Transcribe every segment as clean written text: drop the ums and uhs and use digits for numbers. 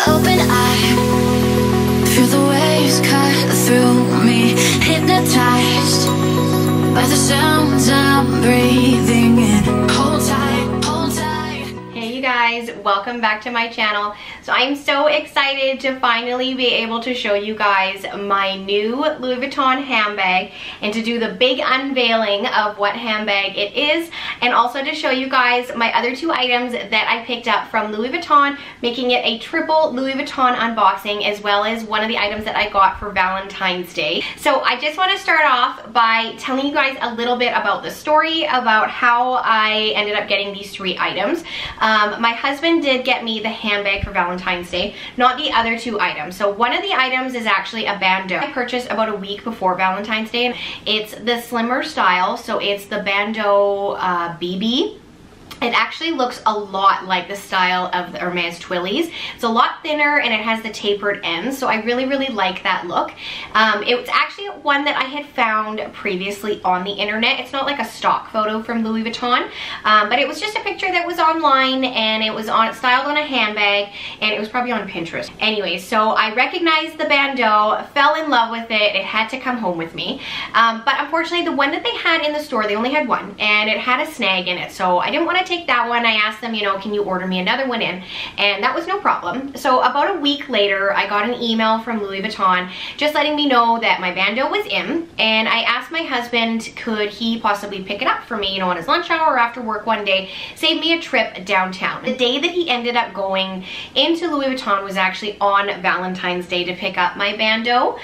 open eye, feel the waves cut through me, hypnotized by the sounds I'm breathing in. Hold tight, hold tight. Hey you guys, welcome back to my channel. So I'm so excited to finally be able to show you guys my new Louis Vuitton handbag and to do the big unveiling of what handbag it is, and also to show you guys my other two items that I picked up from Louis Vuitton, making it a triple Louis Vuitton unboxing, as well as one of the items that I got for Valentine's Day. So I just want to start off by telling you guys a little bit about the story about how I ended up getting these three items. My husband did get me the handbag for Valentine's Day, not the other two items. So one of the items is actually a bandeau I purchased about a week before Valentine's Day. It's the slimmer style, so it's the bandeau BB. It actually looks a lot like the style of the Hermes Twillies. It's a lot thinner and it has the tapered ends, so I really like that look. It was actually one that I had found previously on the internet. It's not like a stock photo from Louis Vuitton, but it was just a picture that was online, and it was styled on a handbag, and it was probably on Pinterest. Anyway, so I recognized the bandeau, fell in love with it. It had to come home with me. But unfortunately, the one that they had in the store, they only had one, and it had a snag in it, so I didn't want to take that one. I asked them, you know, can you order me another one in? And that was no problem. So about a week later, I got an email from Louis Vuitton just letting me know that my bandeau was in, and I asked my husband, could he possibly pick it up for me, you know, on his lunch hour or after work one day, save me a trip downtown. The day that he ended up going into Louis Vuitton was actually on Valentine's Day to pick up my bandeau.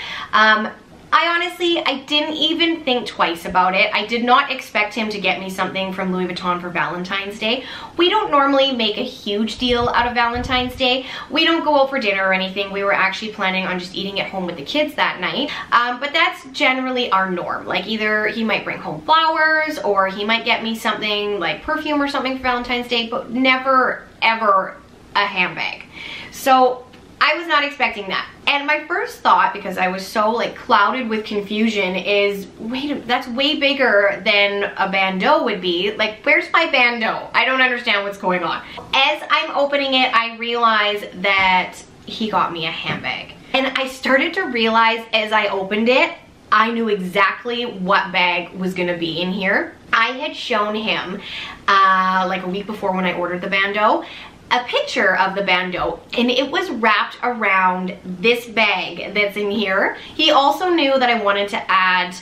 I didn't even think twice about it. I did not expect him to get me something from Louis Vuitton for Valentine's Day. We don't normally make a huge deal out of Valentine's Day. We don't go out for dinner or anything. We were actually planning on just eating at home with the kids that night. But that's generally our norm. Like, either he might bring home flowers, or he might get me something like perfume or something for Valentine's Day, but never ever a handbag. So I was not expecting that. And my first thought, because I was so like clouded with confusion, is, wait, that's way bigger than a bandeau would be. Like, where's my bandeau? I don't understand what's going on. As I'm opening it, I realize that he got me a handbag. And I started to realize as I opened it, I knew exactly what bag was gonna be in here. I had shown him like a week before when I ordered the bandeau, a picture of the bandeau, and it was wrapped around this bag that's in here. He also knew that I wanted to add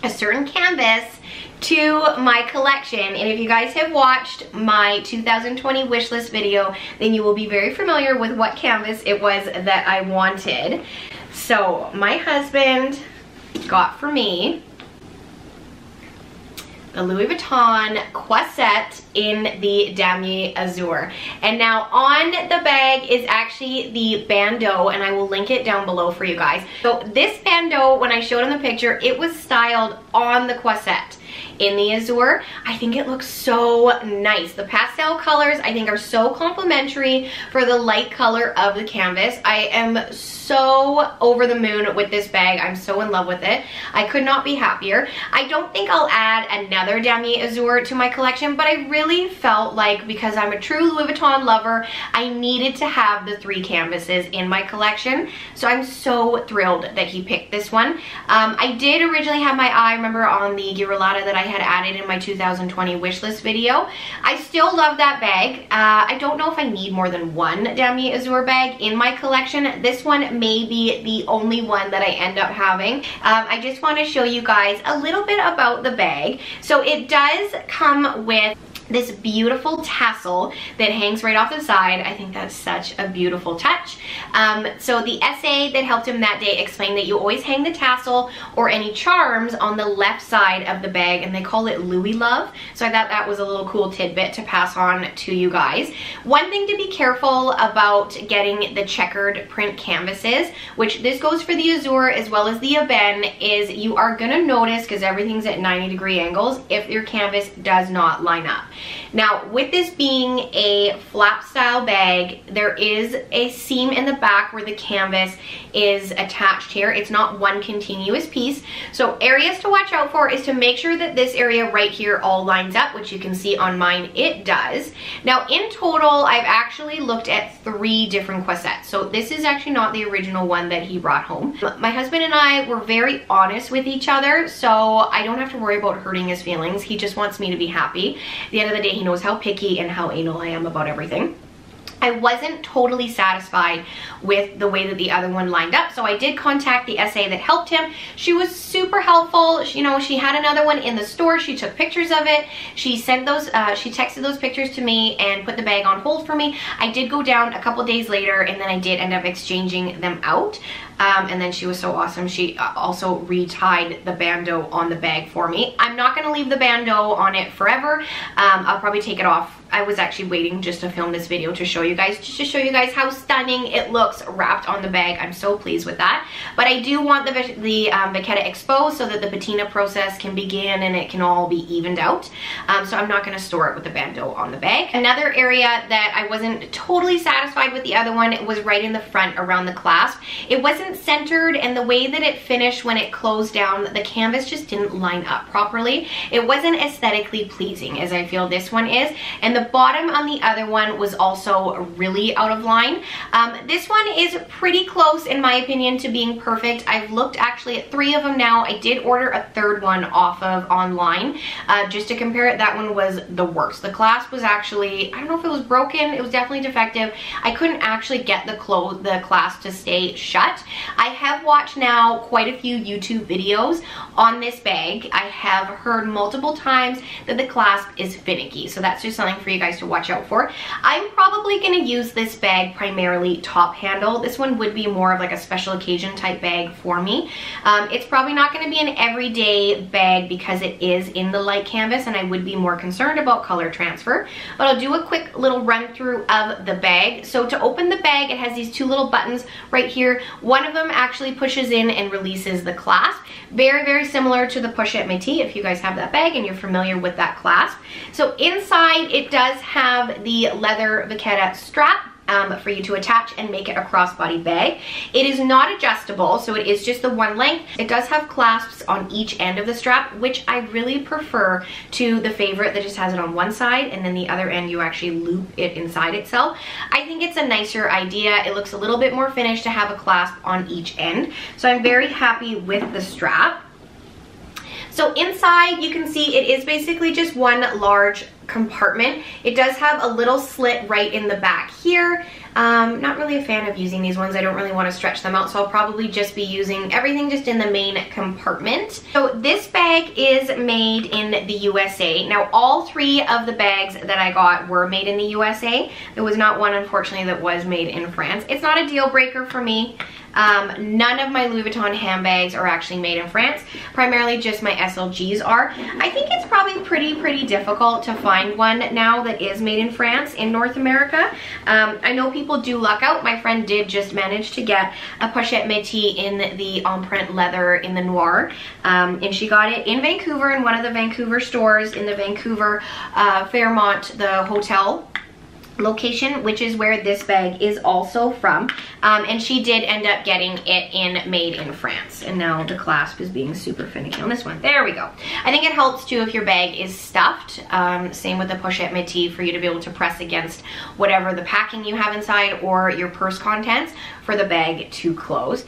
a certain canvas to my collection, and if you guys have watched my 2020 wish list video, then you will be very familiar with what canvas it was that I wanted. So my husband got for me the Louis Vuitton Croisette in the Damier Azur. And now on the bag is actually the bandeau, and I will link it down below for you guys. So this bandeau, when I showed him the picture, it was styled on the Croisette in the Azur. I think it looks so nice. The pastel colors, I think, are so complimentary for the light color of the canvas. I am so over the moon with this bag. I'm so in love with it. I could not be happier. I don't think I'll add another Damier Azur to my collection, but I really felt like, because I'm a true Louis Vuitton lover, I needed to have the three canvases in my collection. So I'm so thrilled that he picked this one. I did originally have my eye, remember, on the Girolata that I had added in my 2020 wish list video. I still love that bag. I don't know if I need more than one Damier Azur bag in my collection. This one may be the only one that I end up having. I just want to show you guys a little bit about the bag. So it does come with this beautiful tassel that hangs right off the side. I think that's such a beautiful touch. So the essay that helped him that day explained that you always hang the tassel or any charms on the left side of the bag, and they call it Louis Love. So I thought that was a little cool tidbit to pass on to you guys. One thing to be careful about getting the checkered print canvases, which this goes for the Azur as well as the Ebene, is you are gonna notice, because everything's at 90-degree angles, if your canvas does not line up. Now, with this being a flap style bag, there is a seam in the back where the canvas is attached here. It's not one continuous piece. So areas to watch out for is to make sure that this area right here all lines up, which you can see on mine, it does. Now, in total, I've actually looked at 3 different corsets. So this is actually not the original one that he brought home. My husband and I were very honest with each other, so I don't have to worry about hurting his feelings. He just wants me to be happy. At the end of the day, he knows how picky and how anal I am about everything. I wasn't totally satisfied with the way that the other one lined up, so I did contact the SA that helped him. She was super helpful. You know, she had another one in the store. She took pictures of it. She sent those, she texted those pictures to me and put the bag on hold for me. I did go down a couple days later, and then I did end up exchanging them out. And then she was so awesome. She also re-tied the bandeau on the bag for me. I'm not gonna leave the bandeau on it forever. I'll probably take it off. I was actually waiting just to film this video to show you guys, just to show you guys how stunning it looks wrapped on the bag. I'm so pleased with that. But I do want the Vachetta exposed so that the patina process can begin and it can all be evened out. So I'm not gonna store it with the bandeau on the bag. Another area that I wasn't totally satisfied with the other one was right in the front around the clasp. It wasn't centered, and the way that it finished when it closed down, the canvas just didn't line up properly. It wasn't aesthetically pleasing as I feel this one is, and the bottom on the other one was also really out of line. This one is pretty close in my opinion to being perfect. I've looked actually at 3 of them now. I did order a 3rd one off of online just to compare it. That one was the worst. The clasp was actually, I don't know if it was broken, it was definitely defective. I couldn't actually get the clasp to stay shut. I have watched now quite a few YouTube videos on this bag. I have heard multiple times that the clasp is finicky, so that's just something for you guys to watch out for. I'm probably going to use this bag primarily top handle. This one would be more of like a special occasion type bag for me. It's probably not going to be an everyday bag because it is in the light canvas, and I would be more concerned about color transfer. But I'll do a quick little run through of the bag. So to open the bag, it has these 2 little buttons right here. One of them actually pushes in and releases the clasp. Very, very similar to the Pochette Métis if you guys have that bag and you're familiar with that clasp. So inside it does have the leather Vachetta strap for you to attach and make it a crossbody bag. It is not adjustable, so it is just the one length. It does have clasps on each end of the strap, which I really prefer to the favorite that just has it on one side and then the other end you actually loop it inside itself. I think it's a nicer idea. It looks a little bit more finished to have a clasp on each end. So I'm very happy with the strap. So inside you can see it is basically just one large compartment. It does have a little slit right in the back here. Not really a fan of using these ones. I don't really want to stretch them out, so I'll probably just be using everything just in the main compartment. So this bag is made in the USA. Now all 3 of the bags that I got were made in the USA. There was not one, unfortunately, that was made in France. It's not a deal breaker for me. None of my Louis Vuitton handbags are actually made in France. Primarily just my SLGs are. I think it's probably pretty difficult to find one now that is made in France in North America. I know people do luck out. My friend did just manage to get a Pochette Métis in the empreinte leather in the noir. And she got it in Vancouver in one of the Vancouver stores in the Vancouver Fairmont, the hotel location, which is where this bag is also from, and she did end up getting it in made in France, and now the clasp is being super finicky on this one. There we go. I think it helps too if your bag is stuffed. Same with the Pochette Métis, for you to be able to press against whatever the packing you have inside or your purse contents for the bag to close.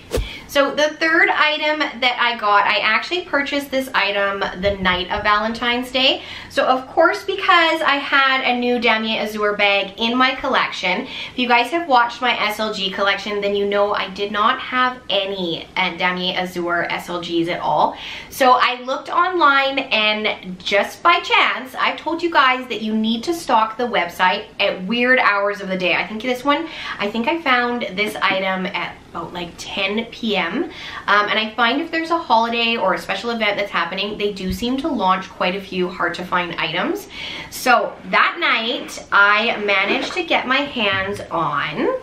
So the 3rd item that I got, I actually purchased this item the night of Valentine's Day. So of course, because I had a new Damier Azur bag in my collection, if you guys have watched my SLG collection, then you know I did not have any Damier Azur SLGs at all. So I looked online, and just by chance, I've told you guys that you need to stalk the website at weird hours of the day. I think I found this item at about like 10 p.m. And I find if there's a holiday or a special event that's happening, they do seem to launch quite a few hard to find items. So that night I managed to get my hands on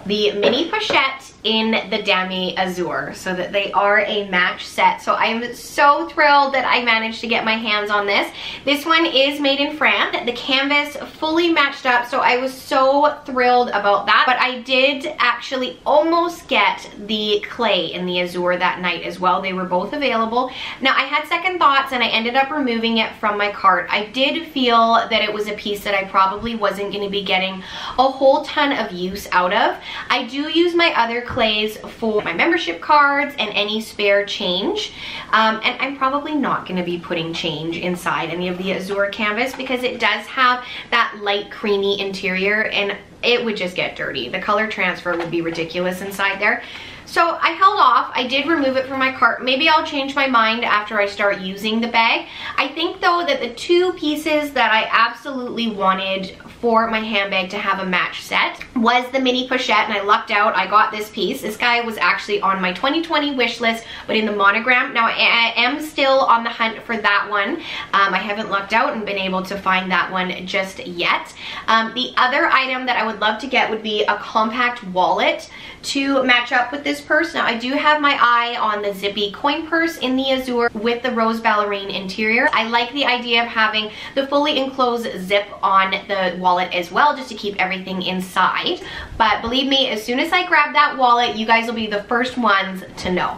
the mini pochette in the Demi Azur, so that they are a match set. So I'm so thrilled that I managed to get my hands on this. This one is made in France. The canvas fully matched up, so I was so thrilled about that. But I did actually almost get the clay in the Azur that night as well. They were both available. Now, I had second thoughts and I ended up removing it from my cart. I did feel that it was a piece that I probably wasn't going to be getting a whole ton of use out of. I do use my other clays for my membership cards and any spare change, and I'm probably not going to be putting change inside any of the Azur canvas because it does have that light creamy interior and it would just get dirty. The color transfer would be ridiculous inside there. So I held off. I did remove it from my cart. Maybe I'll change my mind after I start using the bag. I think though that the two pieces that I absolutely wanted for my handbag to have a match set was the mini pochette, and I lucked out. I got this piece. This guy was actually on my 2020 wish list, but in the monogram. Now I am still on the hunt for that one. I haven't lucked out and been able to find that one just yet. The other item that I would love to get would be a compact wallet to match up with this purse. Now I do have my eye on the zippy coin purse in the Azur with the rose ballerine interior. I like the idea of having the fully enclosed zip on the wallet as well, just to keep everything inside. But believe me, as soon as I grab that wallet, you guys will be the first ones to know.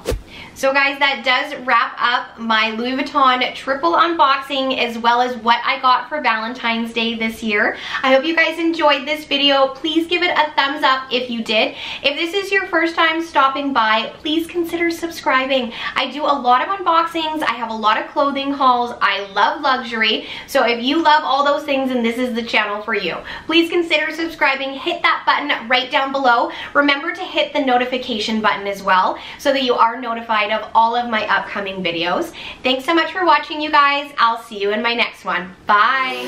So guys, that does wrap up my Louis Vuitton triple unboxing as well as what I got for Valentine's Day this year. I hope you guys enjoyed this video. Please give it a thumbs up if you did. If this is your first time stopping by, please consider subscribing. I do a lot of unboxings. I have a lot of clothing hauls. I love luxury. So if you love all those things and this is the channel for you, please consider subscribing. Hit that button right down below. Remember to hit the notification button as well so that you are notified of all of my upcoming videos. Thanks so much for watching, you guys. I'll see you in my next one. Bye.